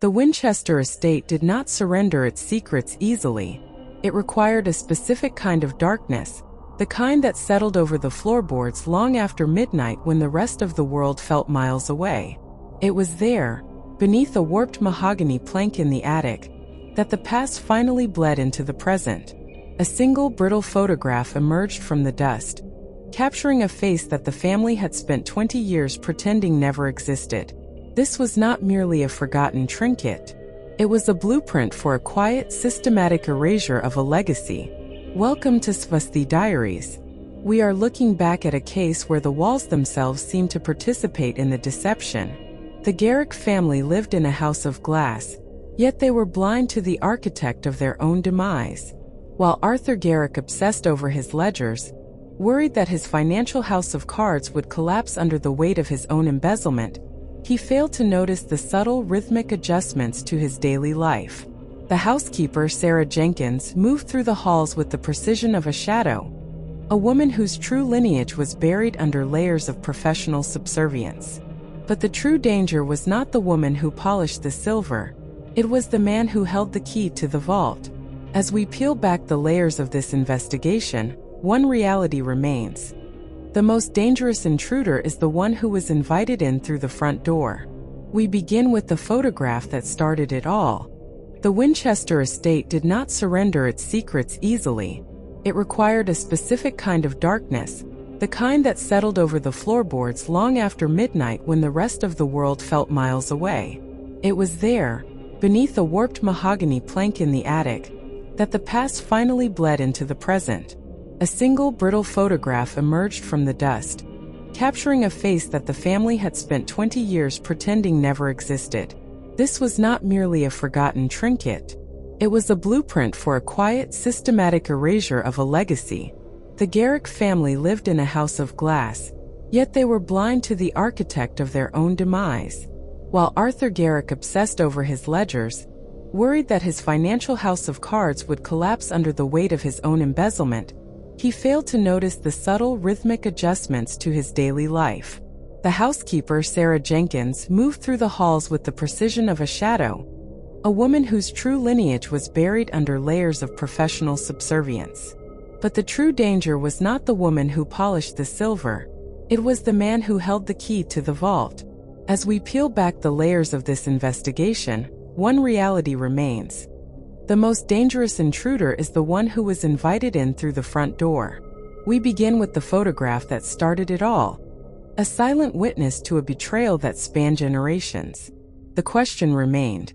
The Winchester estate did not surrender its secrets easily. It required a specific kind of darkness, the kind that settled over the floorboards long after midnight when the rest of the world felt miles away. It was there, beneath a warped mahogany plank in the attic, that the past finally bled into the present. A single brittle photograph emerged from the dust, capturing a face that the family had spent 20 years pretending never existed. This was not merely a forgotten trinket. It was a blueprint for a quiet, systematic erasure of a legacy. Welcome to Swasti Diaries. We are looking back at a case where the walls themselves seem to participate in the deception. The Garrick family lived in a house of glass, yet they were blind to the architect of their own demise. While Arthur Garrick obsessed over his ledgers, worried that his financial house of cards would collapse under the weight of his own embezzlement, he failed to notice the subtle rhythmic adjustments to his daily life. The housekeeper, Sarah Jenkins, moved through the halls with the precision of a shadow, a woman whose true lineage was buried under layers of professional subservience. But the true danger was not the woman who polished the silver, it was the man who held the key to the vault. As we peel back the layers of this investigation, one reality remains. The most dangerous intruder is the one who was invited in through the front door. We begin with the photograph that started it all. The Winchester estate did not surrender its secrets easily. It required a specific kind of darkness, the kind that settled over the floorboards long after midnight when the rest of the world felt miles away. It was there, beneath a warped mahogany plank in the attic, that the past finally bled into the present. A single brittle photograph emerged from the dust, capturing a face that the family had spent 20 years pretending never existed. This was not merely a forgotten trinket. It was a blueprint for a quiet, systematic erasure of a legacy. The Garrick family lived in a house of glass, yet they were blind to the architect of their own demise. While Arthur Garrick obsessed over his ledgers, worried that his financial house of cards would collapse under the weight of his own embezzlement, he failed to notice the subtle rhythmic adjustments to his daily life. The housekeeper, Sarah Jenkins, moved through the halls with the precision of a shadow, a woman whose true lineage was buried under layers of professional subservience. But the true danger was not the woman who polished the silver, it was the man who held the key to the vault. As we peel back the layers of this investigation, one reality remains. The most dangerous intruder is the one who was invited in through the front door. We begin with the photograph that started it all, a silent witness to a betrayal that spanned generations. The question remained: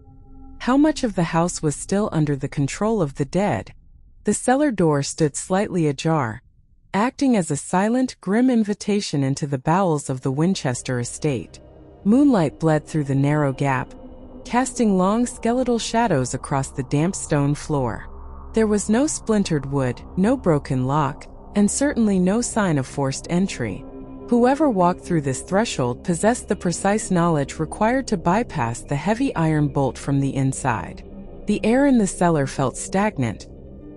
how much of the house was still under the control of the dead? The cellar door stood slightly ajar, acting as a silent, grim invitation into the bowels of the Winchester estate. Moonlight bled through the narrow gap, casting long skeletal shadows across the damp stone floor. There was no splintered wood, no broken lock, and certainly no sign of forced entry. Whoever walked through this threshold possessed the precise knowledge required to bypass the heavy iron bolt from the inside. The air in the cellar felt stagnant,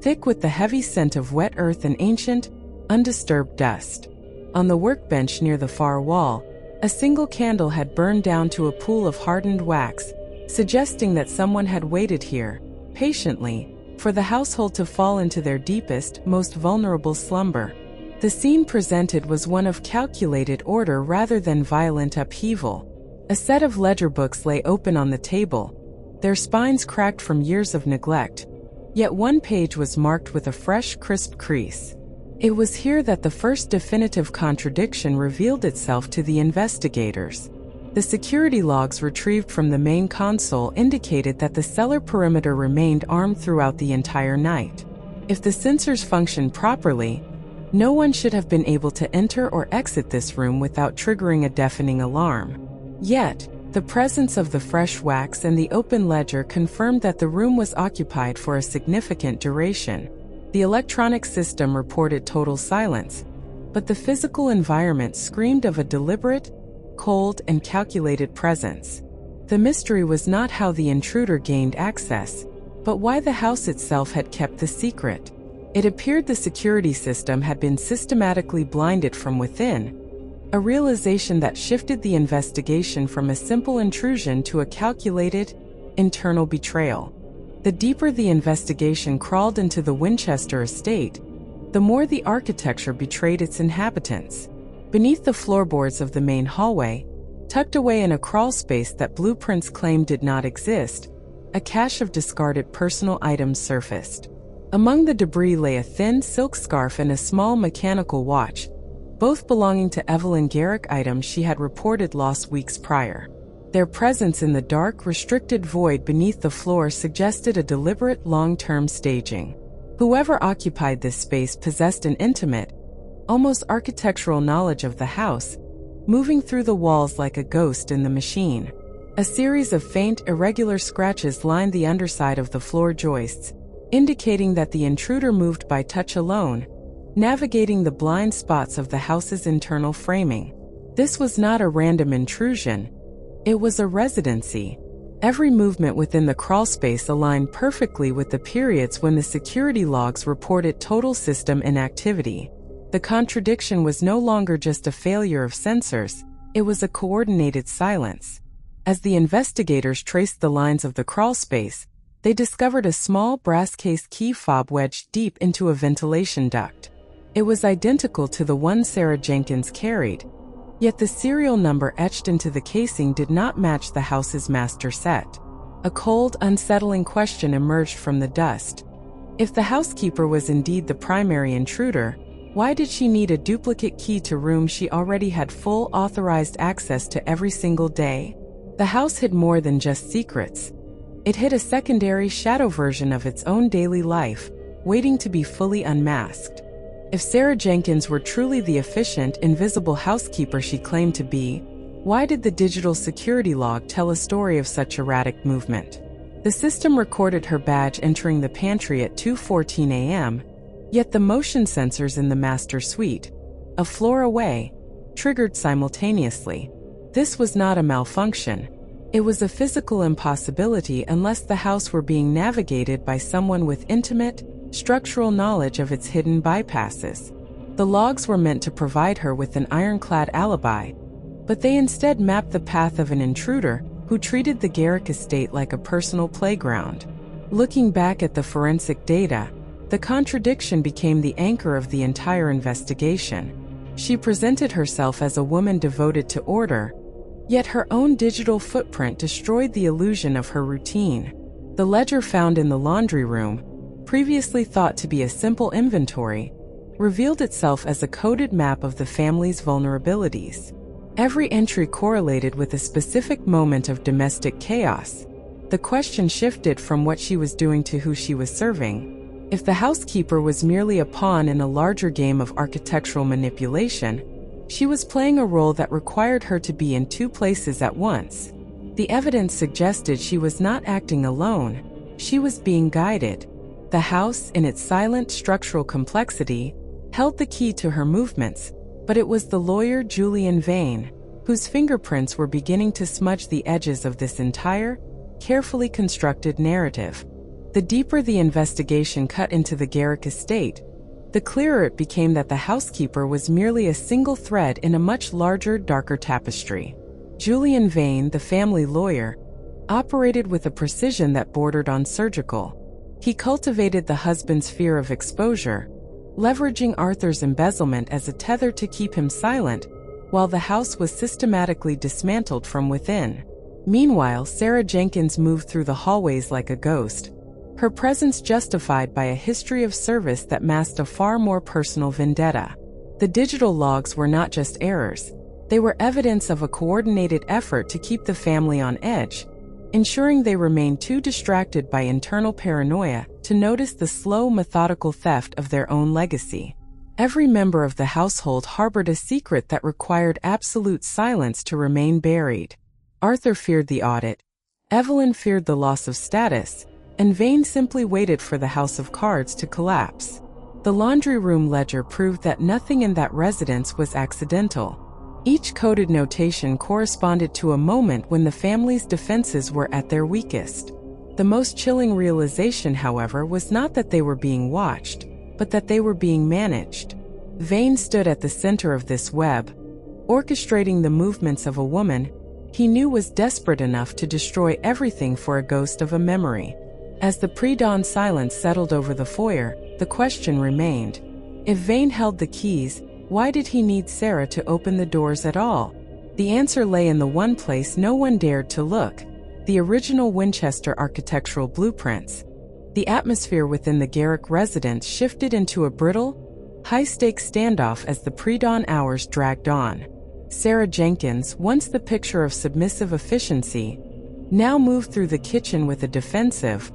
thick with the heavy scent of wet earth and ancient, undisturbed dust. On the workbench near the far wall, a single candle had burned down to a pool of hardened wax, suggesting that someone had waited here, patiently, for the household to fall into their deepest, most vulnerable slumber. The scene presented was one of calculated order rather than violent upheaval. A set of ledger books lay open on the table, their spines cracked from years of neglect, yet one page was marked with a fresh, crisp crease. It was here that the first definitive contradiction revealed itself to the investigators. The security logs retrieved from the main console indicated that the cellar perimeter remained armed throughout the entire night. If the sensors functioned properly, no one should have been able to enter or exit this room without triggering a deafening alarm. Yet, the presence of the fresh wax and the open ledger confirmed that the room was occupied for a significant duration. The electronic system reported total silence, but the physical environment screamed of a deliberate, cold, and calculated presence. The mystery was not how the intruder gained access, but why the house itself had kept the secret. It appeared the security system had been systematically blinded from within, a realization that shifted the investigation from a simple intrusion to a calculated, internal betrayal. The deeper the investigation crawled into the Winchester estate, the more the architecture betrayed its inhabitants. Beneath the floorboards of the main hallway, tucked away in a crawl space that blueprints claimed did not exist, a cache of discarded personal items surfaced. Among the debris lay a thin silk scarf and a small mechanical watch, both belonging to Evelyn Garrick, items she had reported lost weeks prior. Their presence in the dark, restricted void beneath the floor suggested a deliberate long-term staging. Whoever occupied this space possessed an intimate, almost architectural knowledge of the house, moving through the walls like a ghost in the machine. A series of faint, irregular scratches lined the underside of the floor joists, indicating that the intruder moved by touch alone, navigating the blind spots of the house's internal framing. This was not a random intrusion. It was a residency. Every movement within the crawlspace aligned perfectly with the periods when the security logs reported total system inactivity. The contradiction was no longer just a failure of sensors, it was a coordinated silence. As the investigators traced the lines of the crawlspace, they discovered a small brass-cased key fob wedged deep into a ventilation duct. It was identical to the one Sarah Jenkins carried, yet the serial number etched into the casing did not match the house's master set. A cold, unsettling question emerged from the dust. If the housekeeper was indeed the primary intruder, why did she need a duplicate key to rooms she already had full authorized access to every single day? The house hid more than just secrets. It hid a secondary shadow version of its own daily life, waiting to be fully unmasked. If Sarah Jenkins were truly the efficient, invisible housekeeper she claimed to be, why did the digital security log tell a story of such erratic movement? The system recorded her badge entering the pantry at 2:14 a.m., yet the motion sensors in the master suite, a floor away, triggered simultaneously. This was not a malfunction. It was a physical impossibility unless the house were being navigated by someone with intimate, structural knowledge of its hidden bypasses. The logs were meant to provide her with an ironclad alibi, but they instead mapped the path of an intruder who treated the Garrick estate like a personal playground. Looking back at the forensic data, the contradiction became the anchor of the entire investigation. She presented herself as a woman devoted to order, yet her own digital footprint destroyed the illusion of her routine. The ledger found in the laundry room, previously thought to be a simple inventory, revealed itself as a coded map of the family's vulnerabilities. Every entry correlated with a specific moment of domestic chaos. The question shifted from what she was doing to who she was serving. If the housekeeper was merely a pawn in a larger game of architectural manipulation, she was playing a role that required her to be in two places at once. The evidence suggested she was not acting alone, she was being guided. The house, in its silent structural complexity, held the key to her movements, but it was the lawyer Julian Vane, whose fingerprints were beginning to smudge the edges of this entire, carefully constructed narrative. The deeper the investigation cut into the Garrick estate, the clearer it became that the housekeeper was merely a single thread in a much larger, darker tapestry. Julian Vane, the family lawyer, operated with a precision that bordered on surgical. He cultivated the husband's fear of exposure, leveraging Arthur's embezzlement as a tether to keep him silent, while the house was systematically dismantled from within. Meanwhile, Sarah Jenkins moved through the hallways like a ghost, her presence justified by a history of service that masked a far more personal vendetta. The digital logs were not just errors, they were evidence of a coordinated effort to keep the family on edge, ensuring they remained too distracted by internal paranoia to notice the slow, methodical theft of their own legacy. Every member of the household harbored a secret that required absolute silence to remain buried. Arthur feared the audit, Evelyn feared the loss of status, and Vane simply waited for the house of cards to collapse. The laundry room ledger proved that nothing in that residence was accidental. Each coded notation corresponded to a moment when the family's defenses were at their weakest. The most chilling realization, however, was not that they were being watched, but that they were being managed. Vane stood at the center of this web, orchestrating the movements of a woman he knew was desperate enough to destroy everything for a ghost of a memory. As the pre-dawn silence settled over the foyer, the question remained. If Vane held the keys, why did he need Sarah to open the doors at all? The answer lay in the one place no one dared to look: the original Winchester architectural blueprints. The atmosphere within the Garrick residence shifted into a brittle, high-stakes standoff as the pre-dawn hours dragged on. Sarah Jenkins, once the picture of submissive efficiency, now moved through the kitchen with a defensive,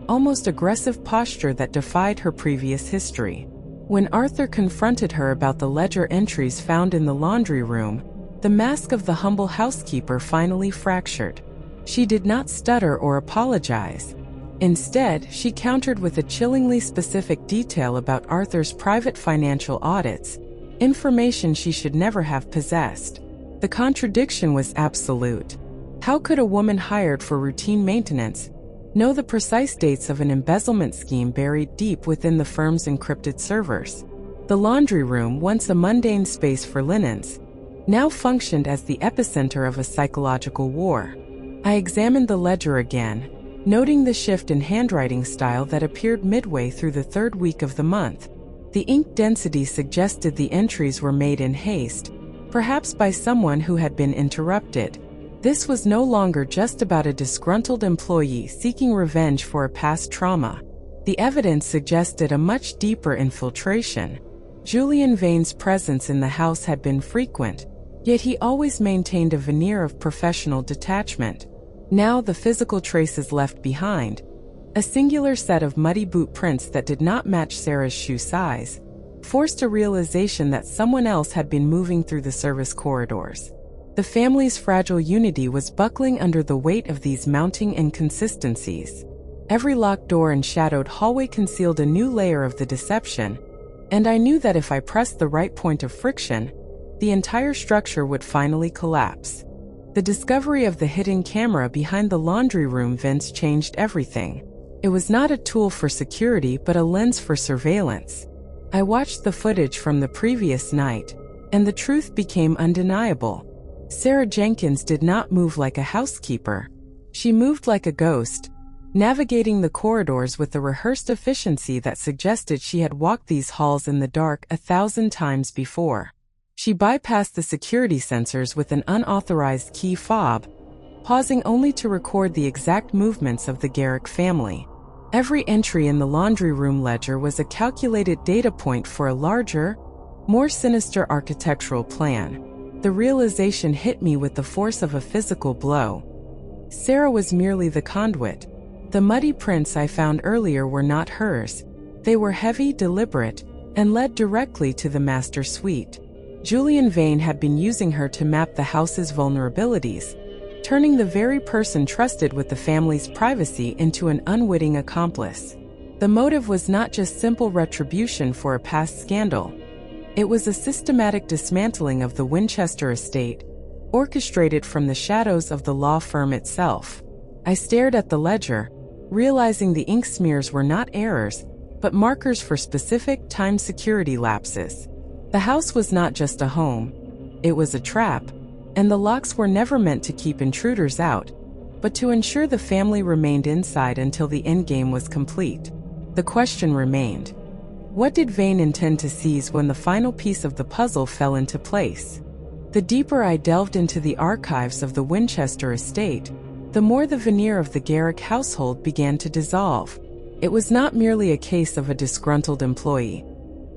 almost aggressive posture that defied her previous history. When Arthur confronted her about the ledger entries found in the laundry room, the mask of the humble housekeeper finally fractured. She did not stutter or apologize. Instead, she countered with a chillingly specific detail about Arthur's private financial audits, information she should never have possessed. The contradiction was absolute. How could a woman hired for routine maintenance know the precise dates of an embezzlement scheme buried deep within the firm's encrypted servers? The laundry room, once a mundane space for linens, now functioned as the epicenter of a psychological war. I examined the ledger again, noting the shift in handwriting style that appeared midway through the third week of the month. The ink density suggested the entries were made in haste, perhaps by someone who had been interrupted. This was no longer just about a disgruntled employee seeking revenge for a past trauma. The evidence suggested a much deeper infiltration. Julian Vane's presence in the house had been frequent, yet he always maintained a veneer of professional detachment. Now the physical traces left behind, a singular set of muddy boot prints that did not match Sarah's shoe size, forced a realization that someone else had been moving through the service corridors. The family's fragile unity was buckling under the weight of these mounting inconsistencies. Every locked door and shadowed hallway concealed a new layer of the deception, and I knew that if I pressed the right point of friction, the entire structure would finally collapse. The discovery of the hidden camera behind the laundry room vents changed everything. It was not a tool for security but a lens for surveillance. I watched the footage from the previous night, and the truth became undeniable. Sarah Jenkins did not move like a housekeeper. She moved like a ghost, navigating the corridors with a rehearsed efficiency that suggested she had walked these halls in the dark 1,000 times before. She bypassed the security sensors with an unauthorized key fob, pausing only to record the exact movements of the Garrick family. Every entry in the laundry room ledger was a calculated data point for a larger, more sinister architectural plan. The realization hit me with the force of a physical blow. Sarah was merely the conduit. The muddy prints I found earlier were not hers. They were heavy, deliberate, and led directly to the master suite. Julian Vane had been using her to map the house's vulnerabilities, turning the very person trusted with the family's privacy into an unwitting accomplice. The motive was not just simple retribution for a past scandal. It was a systematic dismantling of the Winchester estate, orchestrated from the shadows of the law firm itself. I stared at the ledger, realizing the ink smears were not errors, but markers for specific time security lapses. The house was not just a home, it was a trap, and the locks were never meant to keep intruders out, but to ensure the family remained inside until the endgame was complete. The question remained: what did Vane intend to seize when the final piece of the puzzle fell into place? The deeper I delved into the archives of the Winchester estate, the more the veneer of the Garrick household began to dissolve. It was not merely a case of a disgruntled employee.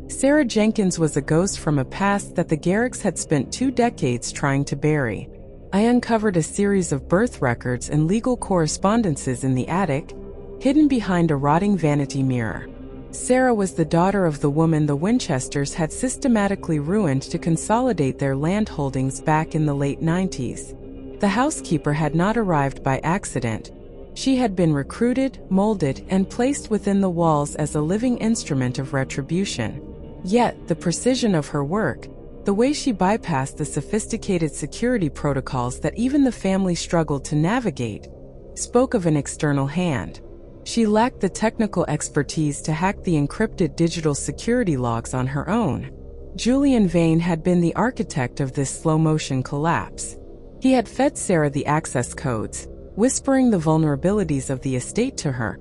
Sarah Jenkins was a ghost from a past that the Garricks had spent 2 decades trying to bury. I uncovered a series of birth records and legal correspondences in the attic, hidden behind a rotting vanity mirror. Sarah was the daughter of the woman the Winchesters had systematically ruined to consolidate their land holdings back in the late 90s. The housekeeper had not arrived by accident. She had been recruited, molded, and placed within the walls as a living instrument of retribution. Yet, the precision of her work, the way she bypassed the sophisticated security protocols that even the family struggled to navigate, spoke of an external hand. She lacked the technical expertise to hack the encrypted digital security logs on her own. Julian Vane had been the architect of this slow-motion collapse. He had fed Sarah the access codes, whispering the vulnerabilities of the estate to her,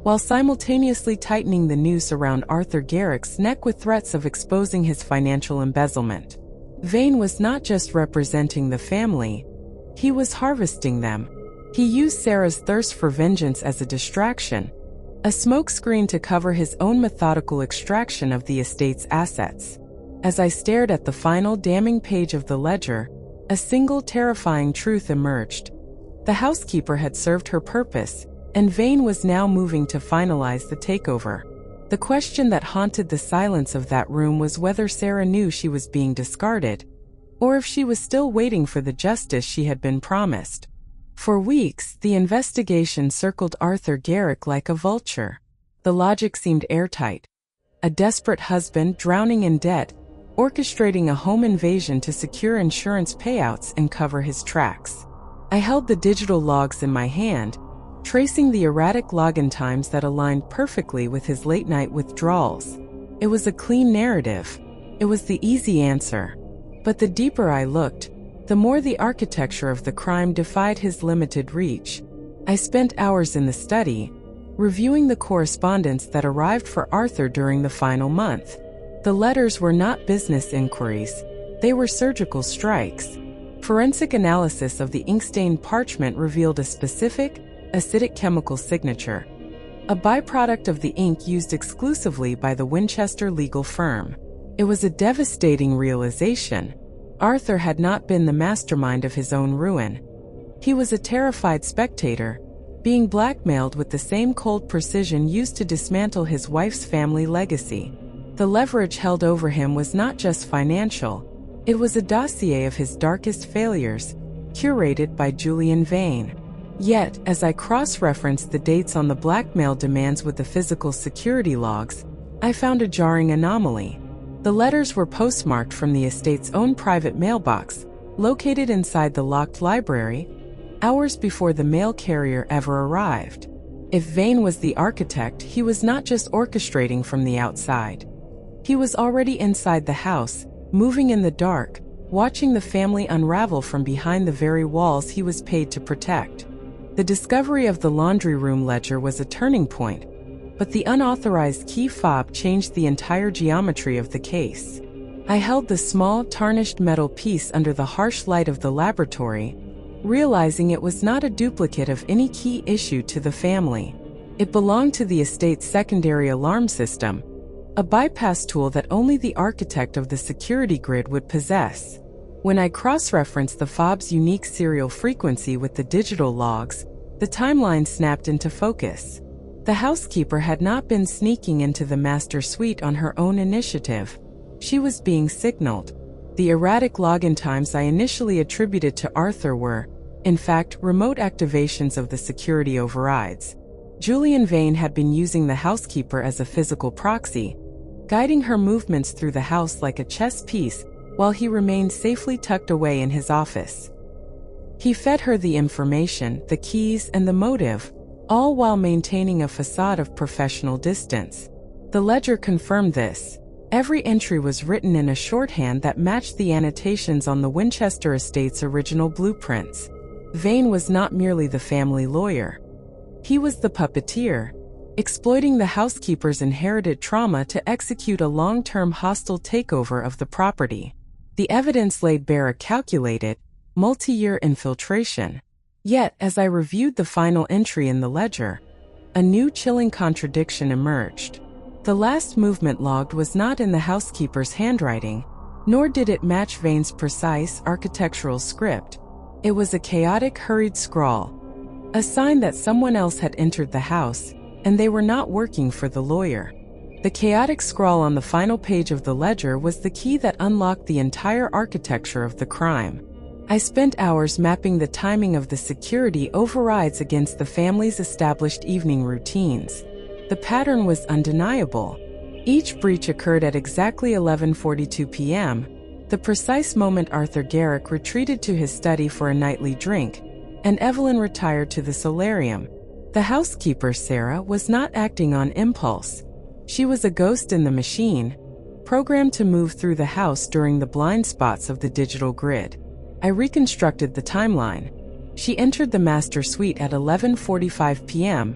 while simultaneously tightening the noose around Arthur Garrick's neck with threats of exposing his financial embezzlement. Vane was not just representing the family, he was harvesting them. He used Sarah's thirst for vengeance as a distraction, a smokescreen to cover his own methodical extraction of the estate's assets. As I stared at the final damning page of the ledger, a single terrifying truth emerged. The housekeeper had served her purpose, and Vane was now moving to finalize the takeover. The question that haunted the silence of that room was whether Sarah knew she was being discarded, or if she was still waiting for the justice she had been promised. For weeks, the investigation circled Arthur Garrick like a vulture. The logic seemed airtight. A desperate husband drowning in debt, orchestrating a home invasion to secure insurance payouts and cover his tracks. I held the digital logs in my hand, tracing the erratic login times that aligned perfectly with his late-night withdrawals. It was a clean narrative. It was the easy answer. But the deeper I looked, the more the architecture of the crime defied his limited reach. I spent hours in the study, reviewing the correspondence that arrived for Arthur during the final month. The letters were not business inquiries, they were surgical strikes. Forensic analysis of the ink-stained parchment revealed a specific, acidic chemical signature, a byproduct of the ink used exclusively by the Winchester legal firm. It was a devastating realization. Arthur had not been the mastermind of his own ruin. He was a terrified spectator, being blackmailed with the same cold precision used to dismantle his wife's family legacy. The leverage held over him was not just financial, it was a dossier of his darkest failures, curated by Julian Vane. Yet, as I cross-referenced the dates on the blackmail demands with the physical security logs, I found a jarring anomaly. The letters were postmarked from the estate's own private mailbox, located inside the locked library, hours before the mail carrier ever arrived. If Vane was the architect, he was not just orchestrating from the outside. He was already inside the house, moving in the dark, watching the family unravel from behind the very walls he was paid to protect. The discovery of the laundry room ledger was a turning point, but the unauthorized key fob changed the entire geometry of the case. I held the small, tarnished metal piece under the harsh light of the laboratory, realizing it was not a duplicate of any key issued to the family. It belonged to the estate's secondary alarm system, a bypass tool that only the architect of the security grid would possess. When I cross-referenced the fob's unique serial frequency with the digital logs, the timeline snapped into focus. The housekeeper had not been sneaking into the master suite on her own initiative. She was being signaled. The erratic login times I initially attributed to Arthur were, in fact, remote activations of the security overrides. Julian Vane had been using the housekeeper as a physical proxy, guiding her movements through the house like a chess piece while he remained safely tucked away in his office. He fed her the information, the keys, and the motive, all while maintaining a facade of professional distance. The ledger confirmed this. Every entry was written in a shorthand that matched the annotations on the Winchester estate's original blueprints. Vane was not merely the family lawyer. He was the puppeteer, exploiting the housekeeper's inherited trauma to execute a long-term hostile takeover of the property. The evidence laid bare a calculated, multi-year infiltration. Yet, as I reviewed the final entry in the ledger, a new chilling contradiction emerged. The last movement logged was not in the housekeeper's handwriting, nor did it match Vane's precise architectural script. It was a chaotic, hurried scrawl, a sign that someone else had entered the house, and they were not working for the lawyer. The chaotic scrawl on the final page of the ledger was the key that unlocked the entire architecture of the crime. I spent hours mapping the timing of the security overrides against the family's established evening routines. The pattern was undeniable. Each breach occurred at exactly 11:42 p.m., the precise moment Arthur Garrick retreated to his study for a nightly drink, and Evelyn retired to the solarium. The housekeeper, Sarah, was not acting on impulse. She was a ghost in the machine, programmed to move through the house during the blind spots of the digital grid. I reconstructed the timeline. She entered the master suite at 11:45 p.m.,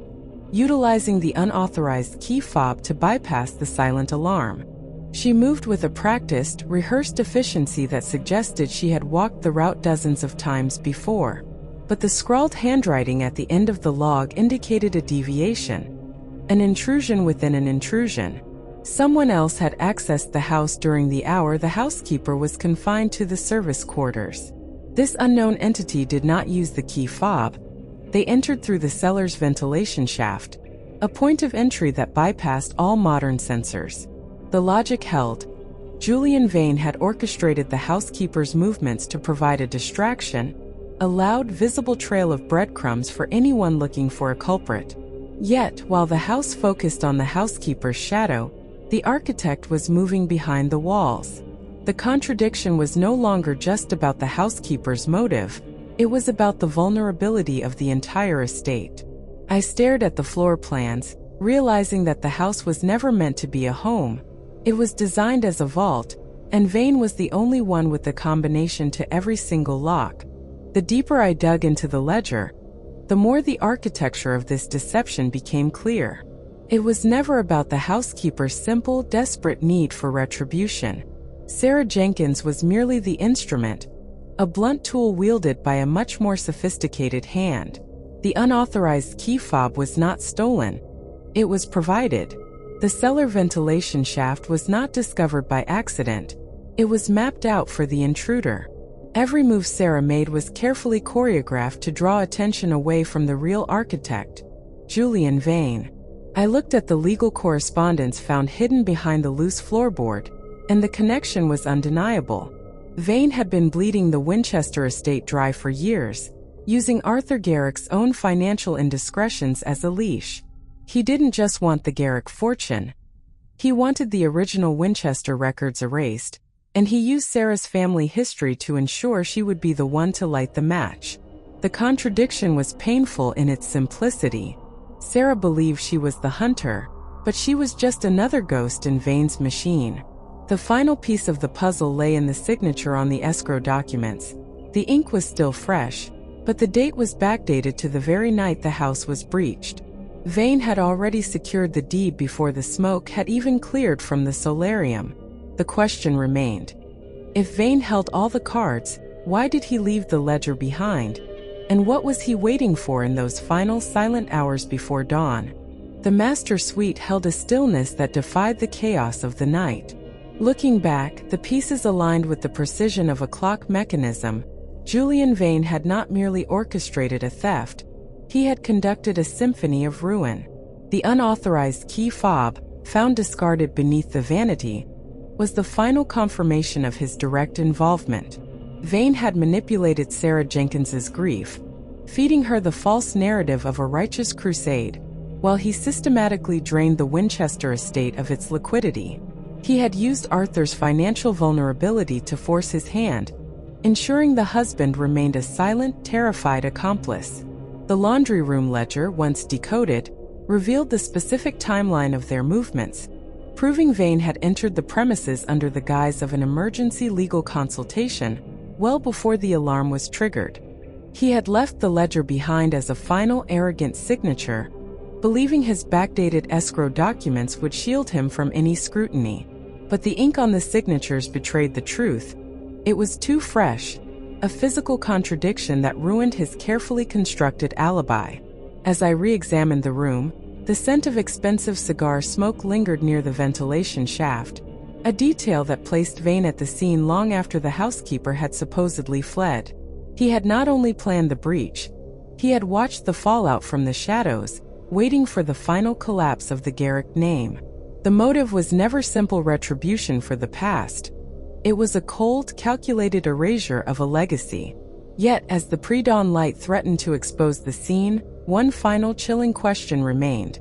utilizing the unauthorized key fob to bypass the silent alarm. She moved with a practiced, rehearsed efficiency that suggested she had walked the route dozens of times before. But the scrawled handwriting at the end of the log indicated a deviation, an intrusion within an intrusion. Someone else had accessed the house during the hour the housekeeper was confined to the service quarters. This unknown entity did not use the key fob. They entered through the cellar's ventilation shaft, a point of entry that bypassed all modern sensors. The logic held. Julian Vane had orchestrated the housekeeper's movements to provide a distraction, a loud, visible trail of breadcrumbs for anyone looking for a culprit. Yet, while the house focused on the housekeeper's shadow, the architect was moving behind the walls. The contradiction was no longer just about the housekeeper's motive, it was about the vulnerability of the entire estate. I stared at the floor plans, realizing that the house was never meant to be a home. It was designed as a vault, and Vane was the only one with the combination to every single lock. The deeper I dug into the ledger, the more the architecture of this deception became clear. It was never about the housekeeper's simple, desperate need for retribution. Sarah Jenkins was merely the instrument, a blunt tool wielded by a much more sophisticated hand. The unauthorized key fob was not stolen. It was provided. The cellar ventilation shaft was not discovered by accident. It was mapped out for the intruder. Every move Sarah made was carefully choreographed to draw attention away from the real architect, Julian Vane. I looked at the legal correspondence found hidden behind the loose floorboard, and the connection was undeniable. Vane had been bleeding the Winchester estate dry for years, using Arthur Garrick's own financial indiscretions as a leash. He didn't just want the Garrick fortune. He wanted the original Winchester records erased, and he used Sarah's family history to ensure she would be the one to light the match. The contradiction was painful in its simplicity. Sarah believed she was the hunter, but she was just another ghost in Vane's machine. The final piece of the puzzle lay in the signature on the escrow documents. The ink was still fresh, but the date was backdated to the very night the house was breached. Vane had already secured the deed before the smoke had even cleared from the solarium. The question remained. If Vane held all the cards, why did he leave the ledger behind? And what was he waiting for in those final silent hours before dawn? The master suite held a stillness that defied the chaos of the night. Looking back, the pieces aligned with the precision of a clock mechanism. Julian Vane had not merely orchestrated a theft, he had conducted a symphony of ruin. The unauthorized key fob, found discarded beneath the vanity, was the final confirmation of his direct involvement. Vane had manipulated Sarah Jenkins's grief, feeding her the false narrative of a righteous crusade, while he systematically drained the Winchester estate of its liquidity. He had used Arthur's financial vulnerability to force his hand, ensuring the husband remained a silent, terrified accomplice. The laundry room ledger, once decoded, revealed the specific timeline of their movements, proving Vane had entered the premises under the guise of an emergency legal consultation well before the alarm was triggered. He had left the ledger behind as a final, arrogant signature, believing his backdated escrow documents would shield him from any scrutiny. But the ink on the signatures betrayed the truth. It was too fresh, a physical contradiction that ruined his carefully constructed alibi. As I re-examined the room, the scent of expensive cigar smoke lingered near the ventilation shaft, a detail that placed Vane at the scene long after the housekeeper had supposedly fled. He had not only planned the breach, he had watched the fallout from the shadows, waiting for the final collapse of the Garrick name. The motive was never simple retribution for the past. It was a cold, calculated erasure of a legacy. Yet, as the pre-dawn light threatened to expose the scene, one final chilling question remained.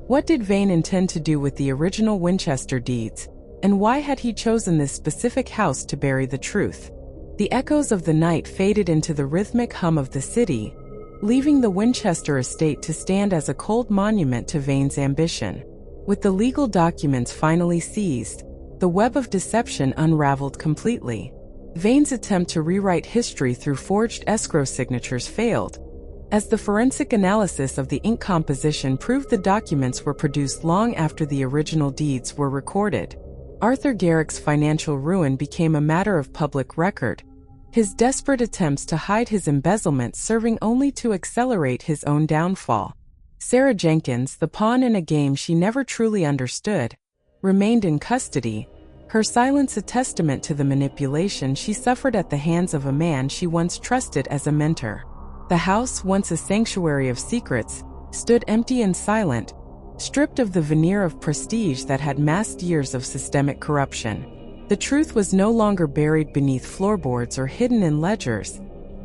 What did Vane intend to do with the original Winchester deeds, and why had he chosen this specific house to bury the truth? The echoes of the night faded into the rhythmic hum of the city, leaving the Winchester estate to stand as a cold monument to Vane's ambition. With the legal documents finally seized, the web of deception unraveled completely. Vane's attempt to rewrite history through forged escrow signatures failed, as the forensic analysis of the ink composition proved the documents were produced long after the original deeds were recorded. Arthur Garrick's financial ruin became a matter of public record, his desperate attempts to hide his embezzlement serving only to accelerate his own downfall. Sarah Jenkins, the pawn in a game she never truly understood, remained in custody, her silence a testament to the manipulation she suffered at the hands of a man she once trusted as a mentor. The house, once a sanctuary of secrets, stood empty and silent, stripped of the veneer of prestige that had masked years of systemic corruption. The truth was no longer buried beneath floorboards or hidden in ledgers.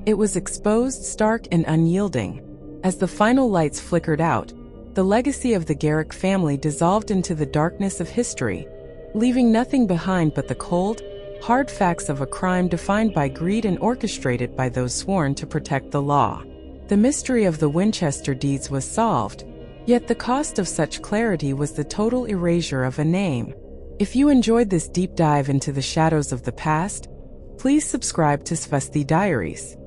It was exposed, stark and unyielding. As the final lights flickered out, the legacy of the Garrick family dissolved into the darkness of history, leaving nothing behind but the cold, hard facts of a crime defined by greed and orchestrated by those sworn to protect the law. The mystery of the Winchester deeds was solved, yet the cost of such clarity was the total erasure of a name. If you enjoyed this deep dive into the shadows of the past, please subscribe to Swasti Diaries.